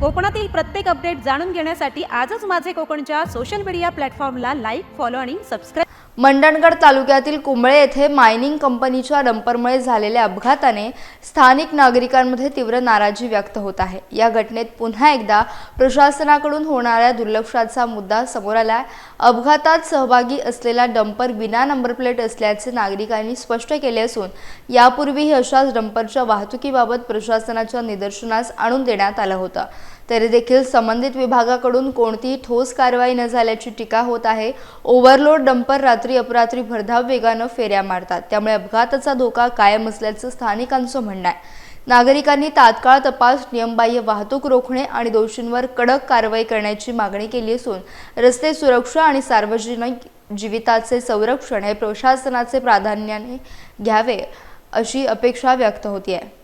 कोकणातील प्रत्येक अपडेट जाणून घेण्यासाठी आजच माझे कोकणच्या सोशल मीडिया प्लॅटफॉर्मला लाईक, फॉलो आणि सबस्क्राईब। मंडणगड तालुक्यातील कुंबळे येथे मायनिंग कंपनीच्या डंपरमुळे झालेल्या अपघाताने स्थानिक नागरिकांमध्ये तीव्र नाराजी व्यक्त होत आहे। या घटनेत पुन्हा एकदा प्रशासनाकडून होणाऱ्या दुर्लक्षाचा मुद्दा समोर आला। अपघातात सहभागी असलेला डंपर विना नंबर प्लेट असल्याचे नागरिकांनी स्पष्ट केले असून यापूर्वीही अशाच डंपरच्या वाहतुकीबाबत प्रशासनाच्या निदर्शनास आणून देण्यात आलं होतं, तरी देखील संबंधित विभागाकडून कोणतीही ठोस कारवाई न झाल्याची टीका होत आहे। ओव्हरलोड डंपर रात्री अपरात्री भरधाव वेगाने फेऱ्या मारतात, त्यामुळे अपघाताचा धोका कायम असल्याचं स्थानिकांचं म्हणणं आहे। नागरिकांनी तात्काळ तपास, नियमबाह्य वाहतूक रोखणे आणि दोषींवर कडक कारवाई करण्याची मागणी केली असून रस्ते सुरक्षा आणि सार्वजनिक जीविताचे संरक्षण हे प्रशासनाचे प्राधान्याने घ्यावे अशी अपेक्षा व्यक्त होती आहे।